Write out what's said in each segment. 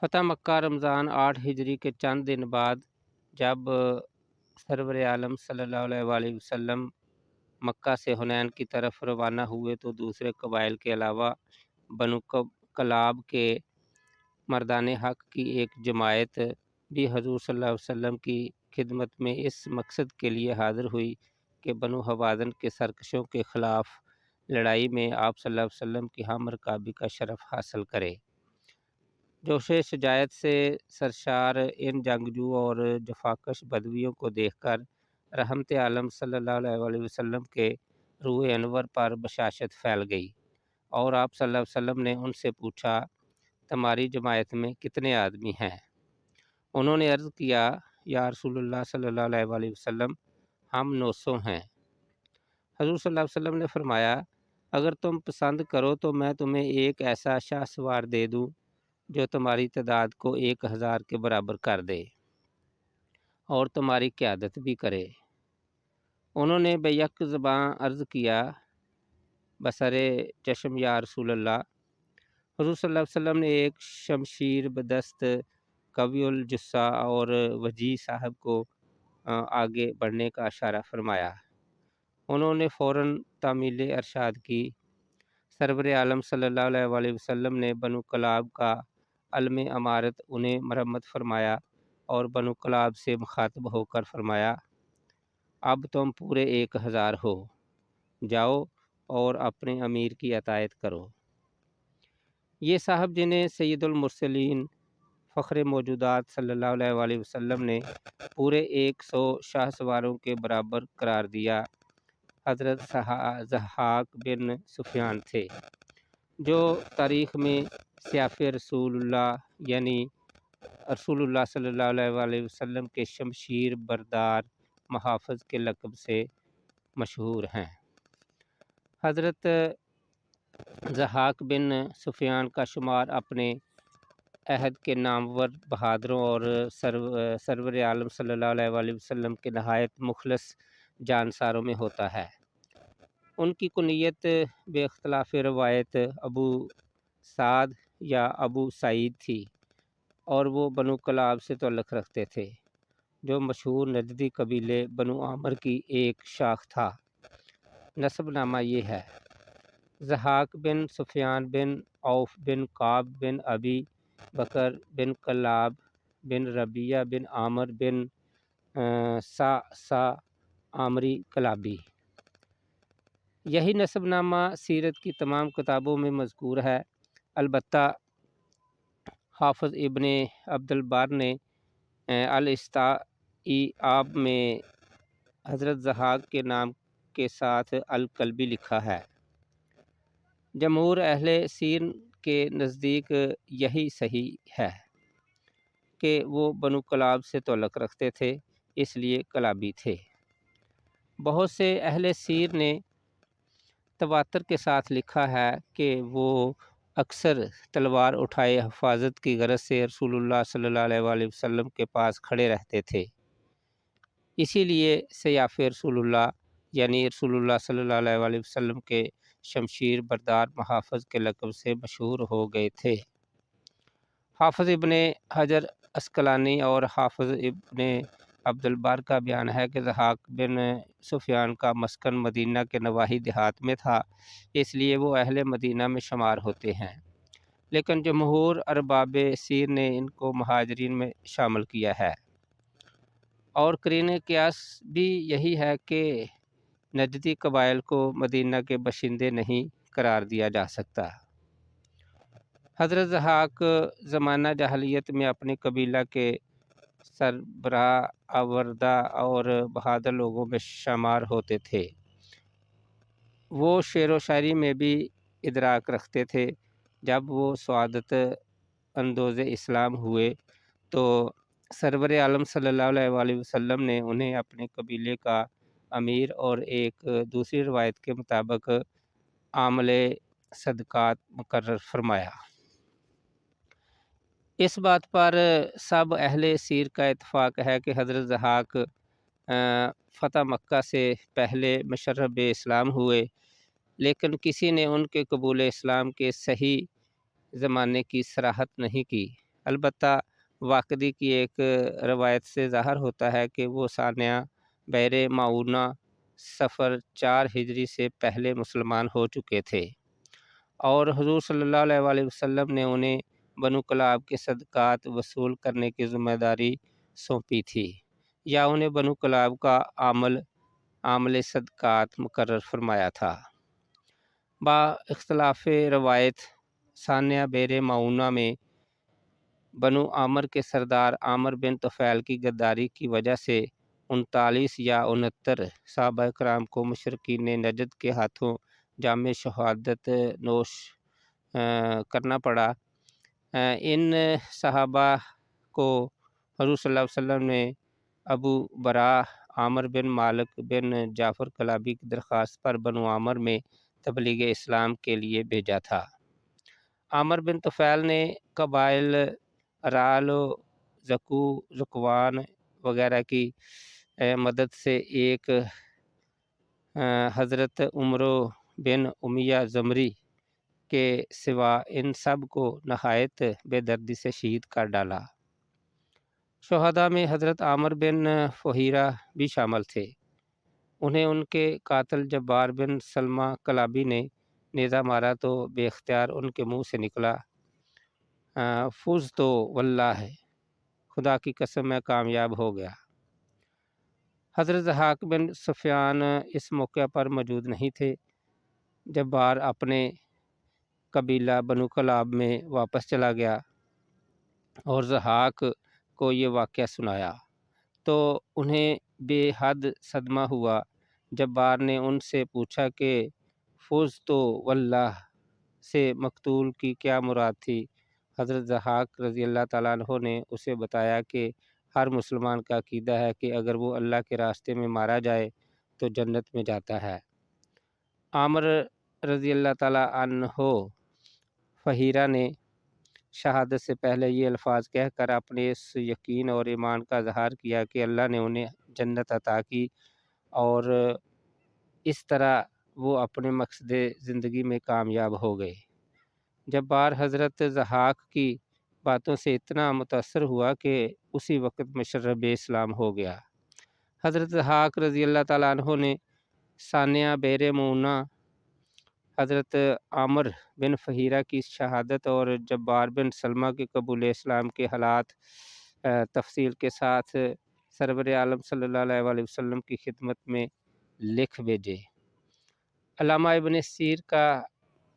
فتح مکہ رمضان 8 ہجری کے چند دن بعد جب سرور عالم صلی اللہ علیہ وآلہ وسلم مکہ سے حنین کی طرف روانہ ہوئے تو دوسرے قبائل کے علاوہ بنو کلاب کے مردان حق کی ایک جماعت بھی حضور صلی اللہ علیہ وسلم کی خدمت میں اس مقصد کے لیے حاضر ہوئی کہ بنو حوازن کے سرکشوں کے خلاف لڑائی میں آپ صلی اللہ علیہ وسلم کی ہم رکابی کا شرف حاصل کرے۔ جوش شجاعت سے سرشار ان جنگجو اور جفاکش بدویوں کو دیکھ کر رحمت عالم صلی اللہ علیہ وآلہ وسلم کے روح انور پر بشاشت پھیل گئی، اور آپ صلی اللہ علیہ وسلم نے ان سے پوچھا، تمہاری جماعت میں کتنے آدمی ہیں؟ انہوں نے عرض کیا، یا رسول اللہ صلی اللہ علیہ وآلہ وسلم، ہم 900 ہیں۔ حضور صلی اللہ علیہ وسلم نے فرمایا، اگر تم پسند کرو تو میں تمہیں ایک ایسا شاہ سوار دے دوں جو تمہاری تعداد کو 1000 کے برابر کر دے اور تمہاری قیادت بھی کرے۔ انہوں نے بیک زباں عرض کیا، بسر چشم یا رسول اللہ۔ حضور صلی اللہ علیہ وسلم نے ایک شمشیر بدست قوی الجثہ اور وجیح صاحب کو آگے بڑھنے کا اشارہ فرمایا۔ انہوں نے فوراً تعمیل ارشاد کی۔ سرور عالم صلی اللہ علیہ وآلہ وسلم نے بنو کلاب کا علم امارت انہیں مرمت فرمایا اور بنو کلاب سے مخاطب ہو کر فرمایا، اب تم پورے 1000 ہو، جاؤ اور اپنے امیر کی اطاعت کرو۔ یہ صاحب جنہیں سید المرسلین فخر موجودات صلی اللہ علیہ وآلہ وسلم نے پورے 100 شاہ سواروں کے برابر قرار دیا، حضرت ضحاک بن سفیان تھے، جو تاریخ میں سیاف رسول اللہ یعنی رسول اللہ صلی اللہ علیہ وآلہ وسلم کے شمشیر بردار محافظ کے لقب سے مشہور ہیں۔ حضرت ضحاک بن سفیان کا شمار اپنے عہد کے نامور بہادروں اور سرور عالم صلی اللہ علیہ وآلہ وسلم کے نہایت مخلص جانساروں میں ہوتا ہے۔ ان کی کنیت بے اختلاف روایت ابو سعد یا ابو سعید تھی، اور وہ بنو کلاب سے تعلق رکھتے تھے، جو مشہور نجدی قبیلے بنو عامر کی ایک شاخ تھا۔ نسب نامہ یہ ہے: ضحاک بن سفیان بن عوف بن کعب بن ابی بکر بن کلاب بن ربیعہ بن عامر بن سعصع عامری کلابی۔ یہی نسب نامہ سیرت کی تمام کتابوں میں مذکور ہے، البتہ حافظ ابن عبد البر نے الاستیعاب میں حضرت ضحاک کے نام کے ساتھ الکلبی لکھا ہے۔ جمہور اہل سیر کے نزدیک یہی صحیح ہے کہ وہ بنو کلاب سے تعلق رکھتے تھے، اس لیے کلابی تھے۔ بہت سے اہل سیر نے تواتر کے ساتھ لکھا ہے کہ وہ اکثر تلوار اٹھائے حفاظت کی غرض سے رسول اللہ صلی اللہ علیہ وآلہ وسلم کے پاس کھڑے رہتے تھے، اسی لیے سیاف رسول اللہ یعنی رسول اللہ صلی اللہ علیہ وآلہ وسلم کے شمشیر بردار محافظ کے لقب سے مشہور ہو گئے تھے۔ حافظ ابن حجر عسقلانی اور حافظ ابن عبد البر کا بیان ہے کہ ضحاک بن سفیان کا مسکن مدینہ کے نواحی دیہات میں تھا، اس لیے وہ اہل مدینہ میں شمار ہوتے ہیں، لیکن جمہور ارباب سیر نے ان کو مہاجرین میں شامل کیا ہے، اور قرینِ قیاس بھی یہی ہے کہ نجدی قبائل کو مدینہ کے باشندے نہیں قرار دیا جا سکتا۔ حضرت ضحاک زمانہ جاہلیت میں اپنے قبیلہ کے سربراہ، آوردہ اور بہادر لوگوں میں شمار ہوتے تھے۔ وہ شعر و شاعری میں بھی ادراک رکھتے تھے۔ جب وہ سعادت اندوز اسلام ہوئے تو سرور عالم صلی اللہ علیہ وآلہ وسلم نے انہیں اپنے قبیلے کا امیر اور ایک دوسری روایت کے مطابق عامل صدقات مقرر فرمایا۔ اس بات پر سب اہل سیر کا اتفاق ہے کہ حضرت ضحاک فتح مکہ سے پہلے مشرب اسلام ہوئے، لیکن کسی نے ان کے قبول اسلام کے صحیح زمانے کی صراحت نہیں کی۔ البتہ واقعی کی ایک روایت سے ظاہر ہوتا ہے کہ وہ ثانیہ بحر معونہ سفر 4 ہجری سے پہلے مسلمان ہو چکے تھے، اور حضور صلی اللہ علیہ وآلہ وسلم نے انہیں بنو کلاب کے صدقات وصول کرنے کی ذمہ داری سونپی تھی، یا انہیں بنو کلاب کا عامل صدقات مقرر فرمایا تھا۔ با اختلاف روایت ثانیہ بحر معونہ میں بنو عامر کے سردار عامر بن طفیل کی غداری کی وجہ سے 39 یا 69 صحابہ کرام کو مشرکین نجد کے ہاتھوں جام شہادت نوش کرنا پڑا۔ ان صحابہ کو حضور صلی اللہ علیہ وسلم نے ابو براء عامر بن مالک بن جعفر کلابی کی درخواست پر بنو عامر میں تبلیغ اسلام کے لیے بھیجا تھا۔ عامر بن طفیل نے قبائل رعل و ذکوان وغیرہ کی مدد سے ایک حضرت عمر بن امیہ زمری کے سوا ان سب کو نہایت بے دردی سے شہید کر ڈالا۔ شہداء میں حضرت عامر بن فہیرہ بھی شامل تھے۔ انہیں ان کے قاتل جبار بن سلمہ کلابی نے نیزہ مارا تو بے اختیار ان کے منہ سے نکلا، فوز تو واللہ ہے، خدا کی قسم میں کامیاب ہو گیا۔ حضرت ضحاک بن سفیان اس موقع پر موجود نہیں تھے۔ جبار اپنے قبیلہ بنو کلاب میں واپس چلا گیا اور ضحاک کو یہ واقعہ سنایا تو انہیں بے حد صدمہ ہوا۔ جبار نے ان سے پوچھا کہ فوز تو واللہ سے مقتول کی کیا مراد تھی؟ حضرت ضحاک رضی اللہ تعالیٰ عنہ نے اسے بتایا کہ ہر مسلمان کا عقیدہ ہے کہ اگر وہ اللہ کے راستے میں مارا جائے تو جنت میں جاتا ہے۔ عامر رضی اللہ تعالیٰ عنہ فہیرہ نے شہادت سے پہلے یہ الفاظ کہہ کر اپنے اس یقین اور ایمان کا اظہار کیا کہ اللہ نے انہیں جنت عطا کی، اور اس طرح وہ اپنے مقصد زندگی میں کامیاب ہو گئے۔ جبار حضرت ضحاک کی باتوں سے اتنا متاثر ہوا کہ اسی وقت مشرب اسلام ہو گیا۔ حضرت ضحاک رضی اللہ تعالیٰ عنہ نے ثانیہ بحر معونہ حضرت عامر بن فہیرہ کی شہادت اور جبار بن سلمہ کے قبول اسلام کے حالات تفصیل کے ساتھ سرور عالم صلی اللہ علیہ وآلہ وسلم کی خدمت میں لکھ بھیجے۔ علامہ ابن سیر کا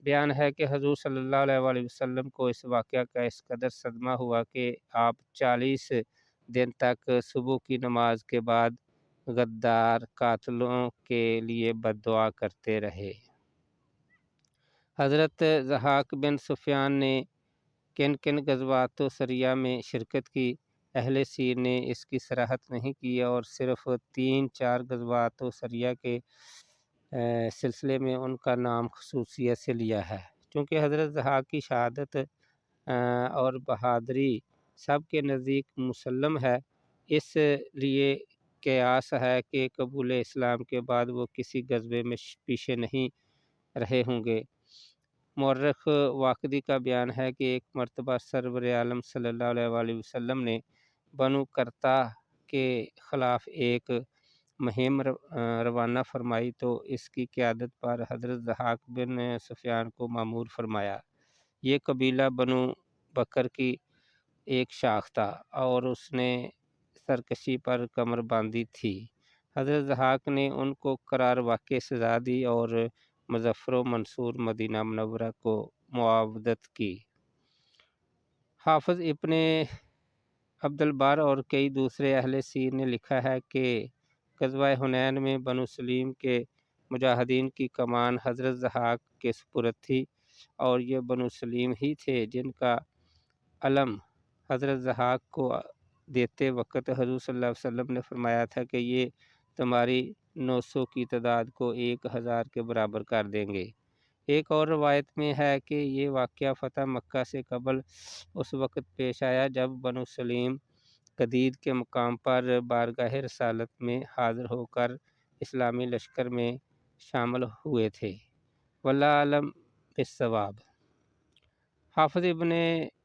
بیان ہے کہ حضور صلی اللہ علیہ وآلہ وسلم کو اس واقعہ کا اس قدر صدمہ ہوا کہ آپ 40 دن تک صبح کی نماز کے بعد غدار قاتلوں کے لیے بد دعا کرتے رہے۔ حضرت ضحاک بن سفیان نے کن کن غزوات و سریہ میں شرکت کی، اہل سیر نے اس کی صراحت نہیں کی اور صرف 3-4 غزوات و سریہ کے سلسلے میں ان کا نام خصوصیت سے لیا ہے۔ چونکہ حضرت ضحاک کی شہادت اور بہادری سب کے نزدیک مسلم ہے، اس لیے قیاس ہے کہ قبول اسلام کے بعد وہ کسی غزوے میں پیچھے نہیں رہے ہوں گے۔ مورخ واقدی کا بیان ہے کہ ایک مرتبہ سرور عالم صلی اللہ علیہ وآلہ وسلم نے بنو کرتا کے خلاف ایک مہم روانہ فرمائی تو اس کی قیادت پر حضرت ضحاک بن سفیان کو مامور فرمایا۔ یہ قبیلہ بنو بکر کی ایک شاخ تھا اور اس نے سرکشی پر کمر باندھی تھی۔ حضرت ضحاک نے ان کو قرار واقع سزا دی اور مظفر و منصور مدینہ منورہ کو معاودت کی۔ حافظ ابن عبد البر اور کئی دوسرے اہل سیر نے لکھا ہے کہ غزوہ حنین میں بنو سلیم کے مجاہدین کی کمان حضرت ضحاک کے سپرد تھی، اور یہ بنو سلیم ہی تھے جن کا علم حضرت ضحاک کو دیتے وقت حضور صلی اللہ علیہ وسلم نے فرمایا تھا کہ یہ تمہاری 900 کی تعداد کو 1000 کے برابر کر دیں گے۔ ایک اور روایت میں ہے کہ یہ واقعہ فتح مکہ سے قبل اس وقت پیش آیا جب بنو سلیم قدید کے مقام پر بارگاہ رسالت میں حاضر ہو کر اسلامی لشکر میں شامل ہوئے تھے۔ واللہ اعلم بالصواب۔ حافظ ابن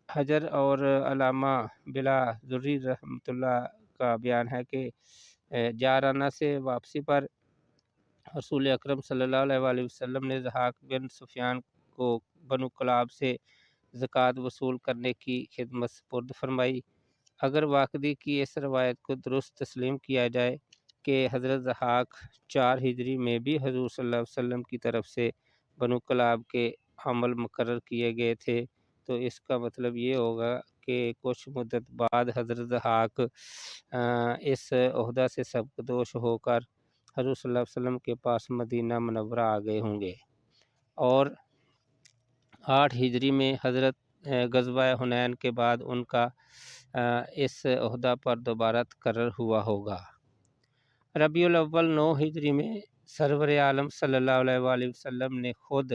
حجر اور علامہ بلا ذری رحمۃ اللہ کا بیان ہے کہ جارانہ سے واپسی پر رسول اکرم صلی اللہ علیہ وسلم نے ضحاک بن سفیان کو بنو کلاب سے زکوٰۃ وصول کرنے کی خدمت سپرد فرمائی۔ اگر واقعی کی اس روایت کو درست تسلیم کیا جائے کہ حضرت ضحاک 4 ہجری میں بھی حضور صلی اللہ علیہ وسلم کی طرف سے بنو کلاب کے عمل مقرر کیے گئے تھے، تو اس کا مطلب یہ ہوگا کہ کچھ مدت بعد حضرت ضحاک اس عہدہ سے سبکدوش ہو کر حضور صلی اللہ علیہ وسلم کے پاس مدینہ منورہ آ گئے ہوں گے، اور 8 ہجری میں حضرت غزوہ حنین کے بعد ان کا اس عہدہ پر دوبارہ تقرر ہوا ہوگا۔ ربیع الاول 9 ہجری میں سرور عالم صلی اللہ علیہ وآلہ وسلم نے خود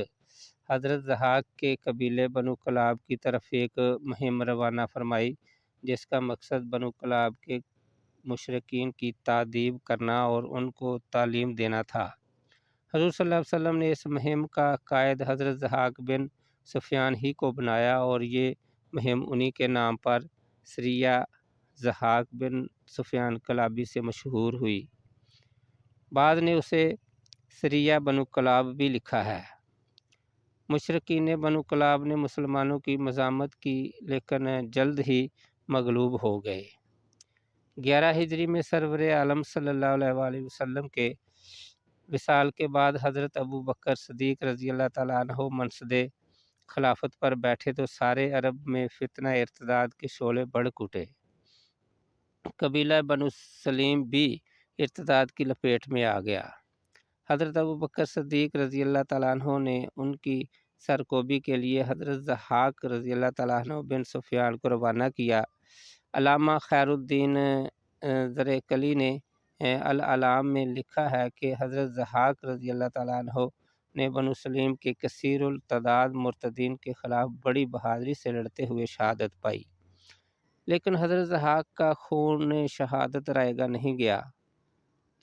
حضرت ضحاک کے قبیلے بنو کلاب کی طرف ایک مہم روانہ فرمائی، جس کا مقصد بنو کلاب کے مشرکین کی تعذیب کرنا اور ان کو تعلیم دینا تھا۔ حضور صلی اللہ علیہ وسلم نے اس مہم کا قائد حضرت ضحاک بن سفیان ہی کو بنایا، اور یہ مہم انہی کے نام پر سریہ ضحاک بن سفیان کلابی سے مشہور ہوئی۔ بعض نے اسے سریہ بنو کلاب بھی لکھا ہے۔ مشرکین بنو کلاب نے مسلمانوں کی مزاحمت کی، لیکن جلد ہی مغلوب ہو گئے۔ 11 ہجری میں سرور عالم صلی اللہ علیہ وآلہ وسلم کے وصال کے بعد حضرت ابو بکر صدیق رضی اللہ تعالیٰ عنہ منصب خلافت پر بیٹھے تو سارے عرب میں فتنہ ارتداد کے شعلے بڑھ اٹھے۔ قبیلہ بنو سلیم بھی ارتداد کی لپیٹ میں آ گیا۔ حضرت ابو بکر صدیق رضی اللہ تعالیٰ عنہ نے ان کی سرکوبی کے لیے حضرت ضحاک رضی اللہ تعالیٰ عنہ بن سفیان کو روانہ کیا۔ علامہ خیر الدین زرکلی نے العلام میں لکھا ہے کہ حضرت ضحاک رضی اللہ تعالیٰ عنہ نے بنو سلیم کے کثیر التعداد مرتدین کے خلاف بڑی بہادری سے لڑتے ہوئے شہادت پائی، لیکن حضرت ضحاک کا خون شہادت رائے گا نہیں گیا۔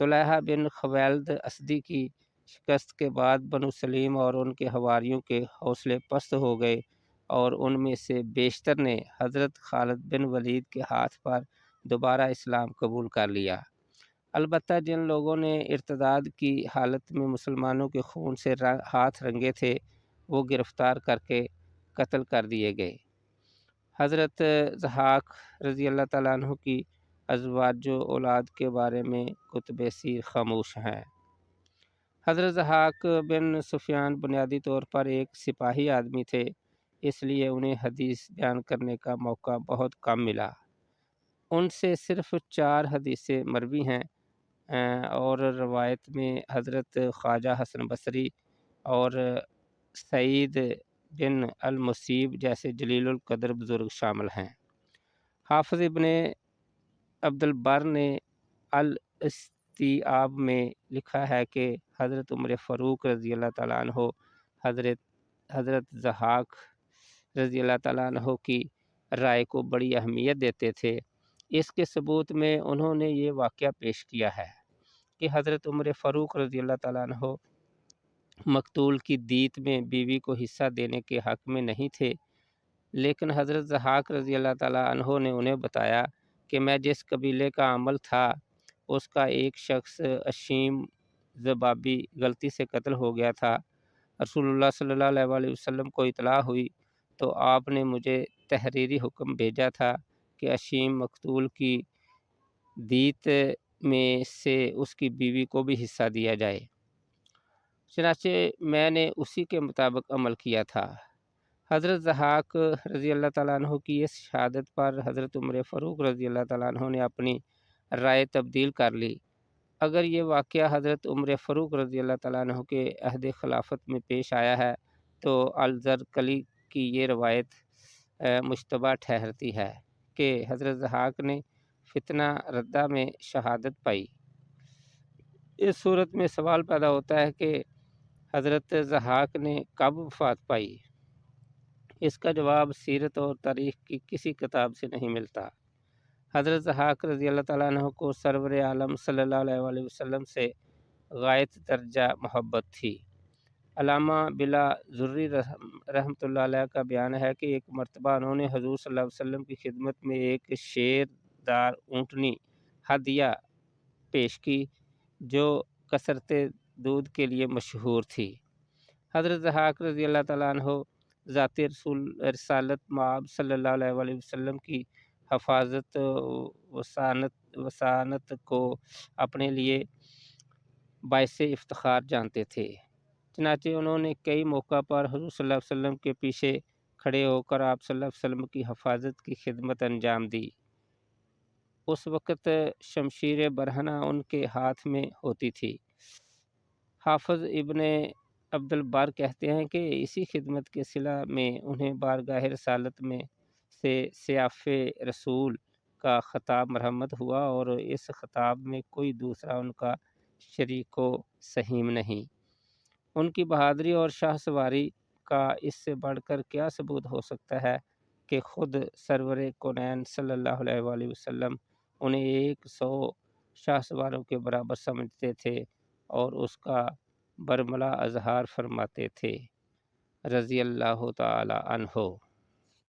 طلحہ بن خویلد اسدی کی شکست کے بعد بنو سلیم اور ان کے حواریوں کے حوصلے پست ہو گئے، اور ان میں سے بیشتر نے حضرت خالد بن ولید کے ہاتھ پر دوبارہ اسلام قبول کر لیا۔ البتہ جن لوگوں نے ارتداد کی حالت میں مسلمانوں کے خون سے ہاتھ رنگے تھے، وہ گرفتار کر کے قتل کر دیے گئے۔ حضرت ضحاک رضی اللہ تعالیٰ عنہ کی ازواج و اولاد کے بارے میں کتب سیر خاموش ہیں۔ حضرت ضحاک بن سفیان بنیادی طور پر ایک سپاہی آدمی تھے، اس لیے انہیں حدیث بیان کرنے کا موقع بہت کم ملا۔ ان سے صرف 4 حدیثیں مروی ہیں، اور روایت میں حضرت خواجہ حسن بصری اور سعید بن المسیب جیسے جلیل القدر بزرگ شامل ہیں۔ حافظ ابن عبد البر نے الاستیعاب میں لکھا ہے کہ حضرت عمر فاروق رضی اللہ تعالیٰ عنہ حضرت ضحاک رضی اللہ تعالیٰ عنہ کی رائے کو بڑی اہمیت دیتے تھے۔ اس کے ثبوت میں انہوں نے یہ واقعہ پیش کیا ہے کہ حضرت عمر فاروق رضی اللہ تعالیٰ عنہ مقتول کی دیت میں بیوی کو حصہ دینے کے حق میں نہیں تھے، لیکن حضرت ضحاک رضی اللہ تعالیٰ عنہ نے انہیں بتایا کہ میں جس قبیلے کا عمل تھا، اس کا ایک شخص اشیم زبابی غلطی سے قتل ہو گیا تھا۔ رسول اللہ صلی اللہ علیہ وآلہ وسلم کو اطلاع ہوئی تو آپ نے مجھے تحریری حکم بھیجا تھا کہ اشیم مقتول کی دیت میں سے اس کی بیوی کو بھی حصہ دیا جائے۔ چنانچہ میں نے اسی کے مطابق عمل کیا تھا۔ حضرت ضحاک رضی اللہ تعالیٰ عنہ کی اس شہادت پر حضرت عمر فاروق رضی اللہ تعالیٰ عنہ نے اپنی رائے تبدیل کر لی۔ اگر یہ واقعہ حضرت عمر فاروق رضی اللہ تعالیٰ عنہ کے عہد خلافت میں پیش آیا ہے تو الزرکلی کی یہ روایت مشتبہ ٹھہرتی ہے کہ حضرت ضحاک نے فتنہ ردہ میں شہادت پائی۔ اس صورت میں سوال پیدا ہوتا ہے کہ حضرت ضحاک نے کب وفات پائی؟ اس کا جواب سیرت اور تاریخ کی کسی کتاب سے نہیں ملتا۔ حضرت ضحاک رضی اللہ تعالیٰ عنہ کو سرور عالم صلی اللہ علیہ وآلہ وسلم سے غایت درجہ محبت تھی۔ علامہ بلا ذری رحمۃ اللہ علیہ کا بیان ہے کہ ایک مرتبہ انہوں نے حضور صلی اللہ علیہ وسلم کی خدمت میں ایک شیر دار اونٹنی ہدیہ پیش کی جو کثرت دودھ کے لیے مشہور تھی۔ حضرت ضحاک رضی اللہ تعالیٰ عنہ ذات رسالت مآب صلی اللہ علیہ وآلہ وسلم کی حفاظت وسانت کو اپنے لیے باعث افتخار جانتے تھے، چنانچہ انہوں نے کئی موقع پر حضور صلی اللہ علیہ وسلم کے پیچھے کھڑے ہو کر آپ صلی اللہ علیہ وسلم کی حفاظت کی خدمت انجام دی۔ اس وقت شمشیر برہنہ ان کے ہاتھ میں ہوتی تھی۔ حافظ ابن عبد البر کہتے ہیں کہ اسی خدمت کے صلہ میں انہیں بارگاہ رسالت میں سے سیاف رسول کا خطاب مرحمت ہوا، اور اس خطاب میں کوئی دوسرا ان کا شریک و سہیم نہیں۔ ان کی بہادری اور شاہ سواری کا اس سے بڑھ کر کیا ثبوت ہو سکتا ہے کہ خود سرور کونین صلی اللہ علیہ وآلہ وسلم انہیں 100 شاہ سواروں کے برابر سمجھتے تھے اور اس کا برملا اظہار فرماتے تھے، رضی اللہ تعالی عنہ۔